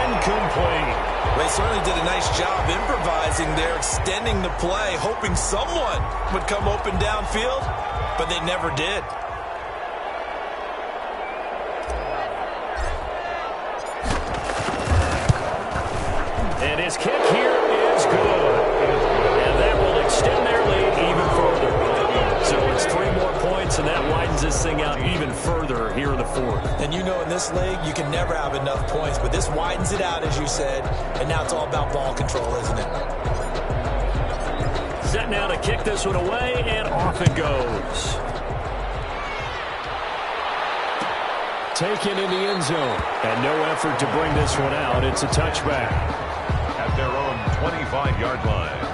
S1: incomplete.
S3: They certainly did a nice job improvising there, extending the play, hoping someone would come open downfield, but they never did.
S1: And his kick here is good. And that will extend their lead even further. So it's 3 more points, and that widens this thing out even further here in the 4th.
S3: And you know in this league, you can never have enough points, but this widens it out, as you said, and now it's all about ball control, isn't it?
S1: Set now to kick this one away, and off it goes. Taken in the end zone, and no effort to bring this one out. It's a touchback.
S2: At their own 25-yard line.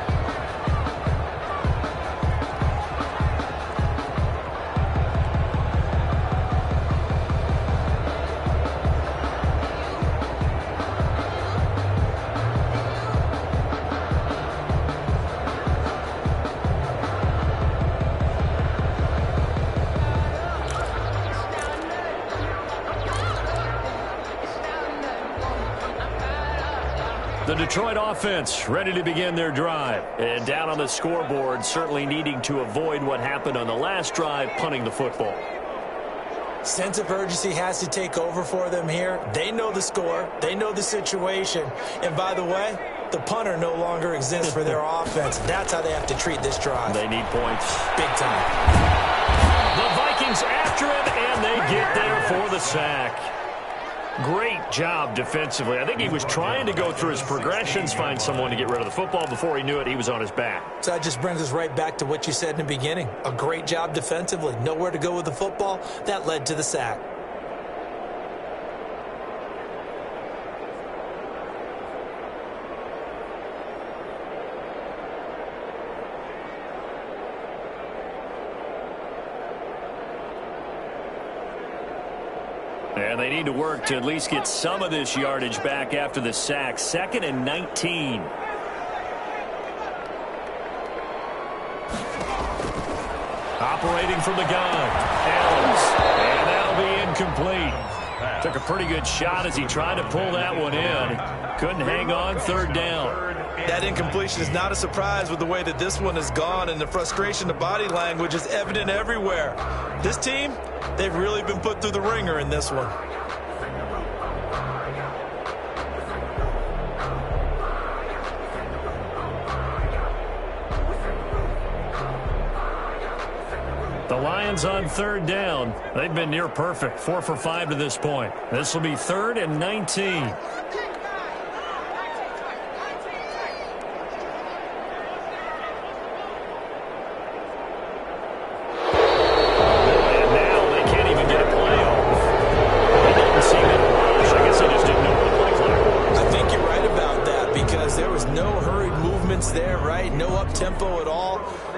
S1: The Detroit offense ready to begin their drive. And down on the scoreboard, certainly needing to avoid what happened on the last drive, punting the football.
S3: Sense of urgency has to take over for them here. They know the score. They know the situation. And by the way, the punter no longer exists for their offense. That's how they have to treat this drive.
S1: They need points.
S3: Big time.
S1: The Vikings after him, and they get there for the sack. Great job defensively. I think he was trying to go through his progressions, find someone to get rid of the football. Before he knew it, he was on his back.
S3: So that just brings us right back to what you said in the beginning. A great job defensively. Nowhere to go with the football. That led to the sack.
S1: And they need to work to at least get some of this yardage back after the sack. 2nd and 19. Operating from the gun. Ellis. And that'll be incomplete. Took a pretty good shot as he tried to pull that one in. Couldn't hang on. 3rd down.
S3: That incompletion is not a surprise with the way that this one has gone, and the frustration, the body language is evident everywhere. This team, they've really been put through the ringer in this one.
S1: The Lions on 3rd down. They've been near perfect. 4 for 5 to this point. This will be 3rd and 19.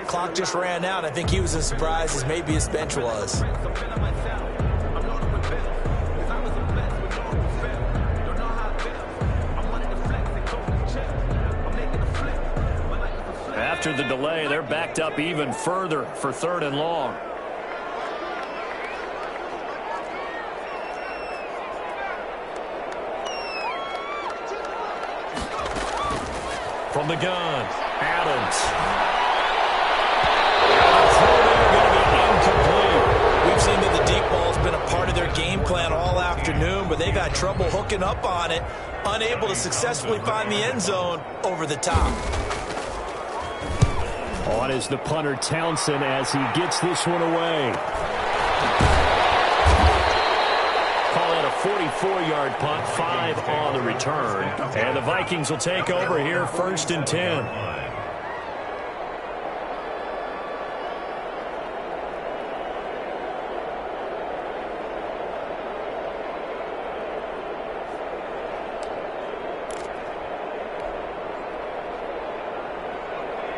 S3: Clock just ran out. I think he was as surprised as maybe his bench was.
S1: After the delay, they're backed up even further for 3rd and long. From the gun, Adams.
S3: We've seen that the deep ball's been a part of their game plan all afternoon, but they've had trouble hooking up on it, unable to successfully find the end zone over the top.
S1: On is the punter Townsend as he gets this one away. Call it a 44-yard punt, 5 on the return. And the Vikings will take over here 1st and 10.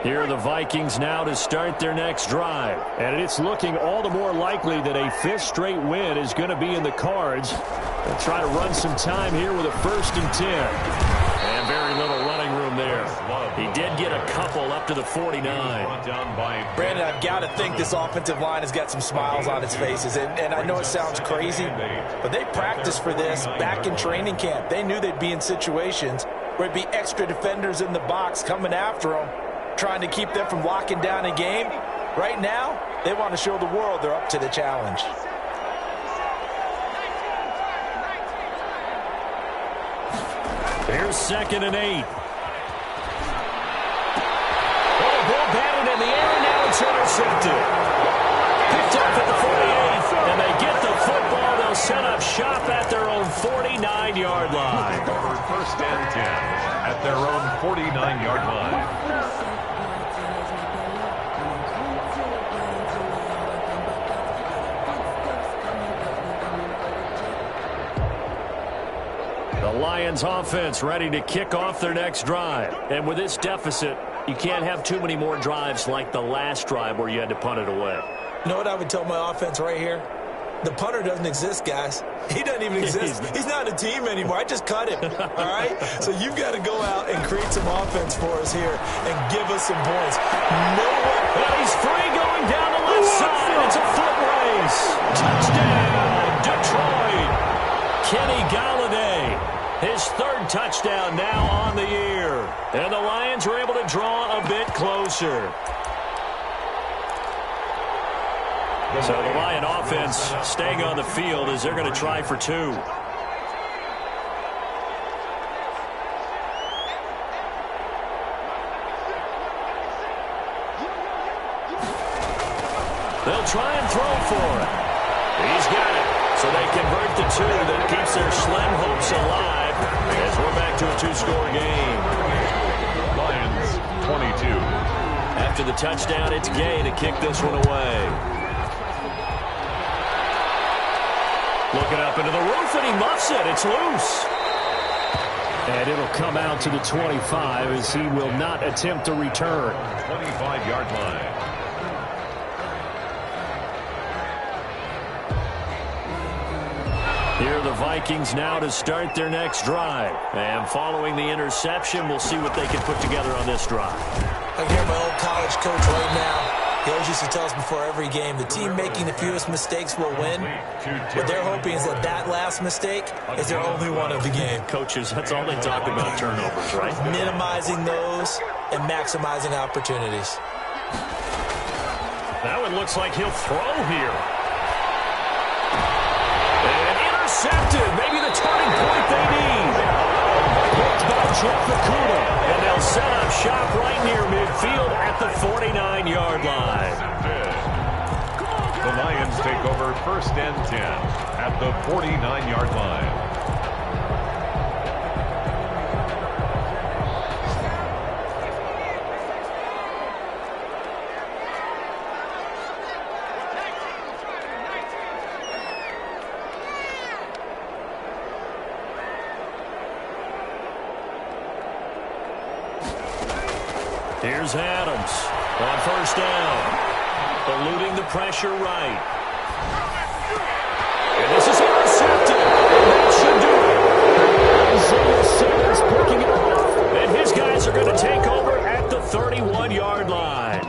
S1: Here are the Vikings now to start their next drive. And it's looking all the more likely that a 5th straight win is going to be in the cards. They'll try to run some time here with a 1st and 10. And very little running room there. He did get a couple up to the 49.
S3: Brandon, I've got to think this offensive line has got some smiles on its faces. And I know it sounds crazy, but they practiced for this back in training camp. They knew they'd be in situations where it'd be extra defenders in the box coming after them, trying to keep them from locking down a game. Right now, they want to show the world they're up to the challenge.
S1: Here's 2nd and 8. Oh, ball batted in the air, and now it's intercepted. Picked up at the 48th, and they get the football. They'll set up shop at their own 49-yard line.
S2: 1st and 10 at their own 49-yard line.
S1: The Lions offense ready to kick off their next drive. And with this deficit, you can't have too many more drives like the last drive where you had to punt it away.
S3: You know what I would tell my offense right here? The punter doesn't exist, guys. He doesn't even exist. He's not a team anymore. I just cut him, all right? So you've got to go out and create some offense for us here and give us some points. No one.
S1: Well, he's free going down the left side. It's a foot race. Touchdown, Detroit. Kenny Galladay. His 3rd touchdown now on the year. And the Lions were able to draw a bit closer. So the Lion offense staying on the field as they're going to try for 2. They'll try and throw for it. He's got it. So they convert the 2 that keeps their slim hopes alive as we're back to a 2-score game.
S2: Lions 22.
S1: After the touchdown, it's Gay to kick this one away. Looking up into the roof, and he muffs it. It's loose. And it'll come out to the 25 as he will not attempt to return.
S2: 25-yard line.
S1: Here are the Vikings now to start their next drive. And following the interception, we'll see what they can put together on this drive.
S3: I hear my old college coach right now. He always used to tell us before every game, the team making the fewest mistakes will win. What they're hoping is that that last mistake is their only one of the game.
S1: Coaches, that's all they talk about, turnovers, right?
S3: Minimizing those and maximizing opportunities.
S1: That one looks like he'll throw here. And intercepted. Maybe the turning point they need. Picked by Jeff Okudah. And they'll set up shop right near midfield at the 49-yard line.
S2: The Lions take over 1st and 10 at the 49-yard line.
S1: Here's Adams on 1st down. Eluding the pressure right. And this is intercepted. And that should do it. Isaiah Simmons picking it off. And his guys are going to take over at the 31-yard line.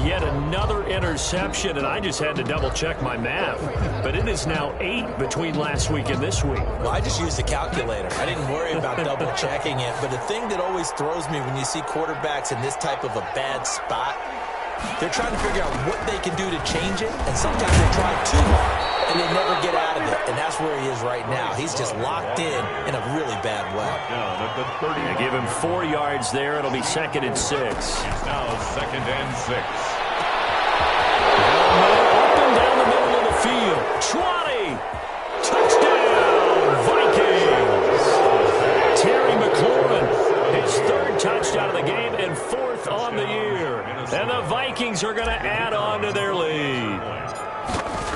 S1: Yet another interception, and I just had to double-check my math. But it is now 8 between last week and this week.
S3: Well, I just used a calculator. I didn't worry about double-checking it. But the thing that always throws me when you see quarterbacks in this type of a bad spot, they're trying to figure out what they can do to change it. And sometimes they try too hard, and they never get out of it. And that's where he is right now. He's just locked in a really bad way.
S1: They give him 4 yards there. It'll be 2nd and 6.
S2: It's now 2nd and 6.
S1: Up and down the middle of the field. 20. Touchdown, Vikings. Terry McLaurin, his 3rd touchdown of the game and 4th on the year. And the Vikings are going to add on to their lead.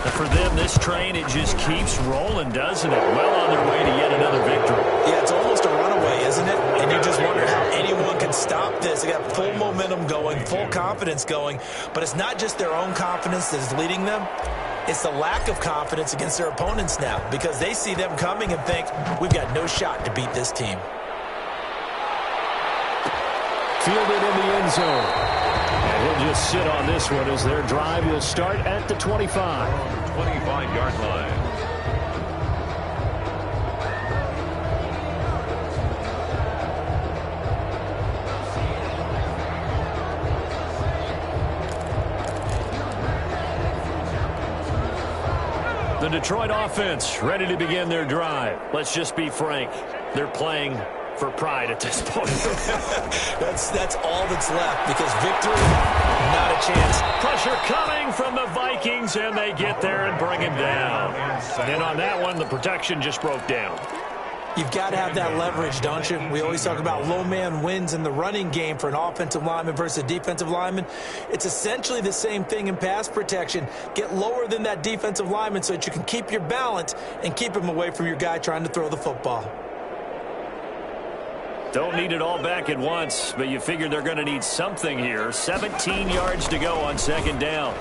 S1: And for them, this train, it just keeps rolling, doesn't it? Well on their way to yet another victory.
S3: Yeah, it's almost a runaway, isn't it? And you just wonder how anyone can stop this. They got full momentum going, full confidence going. But it's not just their own confidence that is leading them. It's the lack of confidence against their opponents now because they see them coming and think, we've got no shot to beat this team.
S1: Fielded in the end zone. And he'll just sit on this one as their drive will start at the 25.
S2: 25-yard line.
S1: The Detroit offense ready to begin their drive. Let's just be frank. They're playing for pride at this point.
S3: That's all that's left because victory, not a chance.
S1: Pressure coming from the Vikings, and they get there and bring him down. And on that one, the protection just broke down.
S3: You've got to have that leverage, don't you? We always talk about low man wins in the running game for an offensive lineman versus a defensive lineman. It's essentially the same thing in pass protection. Get lower than that defensive lineman so that you can keep your balance and keep him away from your guy trying to throw the football.
S1: Don't need it all back at once, but you figure they're going to need something here. 17 yards to go on 2nd down.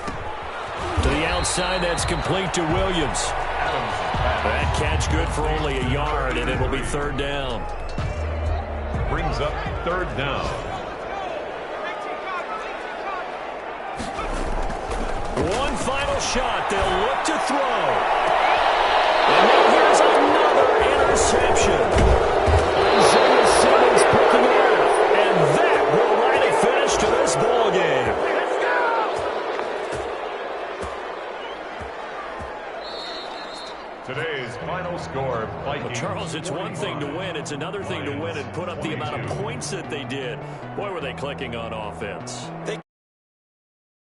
S1: To the outside, that's complete to Williams. That catch good for only a yard, and it will be 3rd down.
S2: Brings up 3rd down.
S1: One final shot. They'll look to throw. And now here's another interception. Isaiah Simmons picking it off. And that will write a finish to this ball game.
S2: Today's final score, Vikings.
S1: Well, Charles, it's one thing to win. It's another thing to win and put up the amount of points that they did. Boy, were they clicking on offense.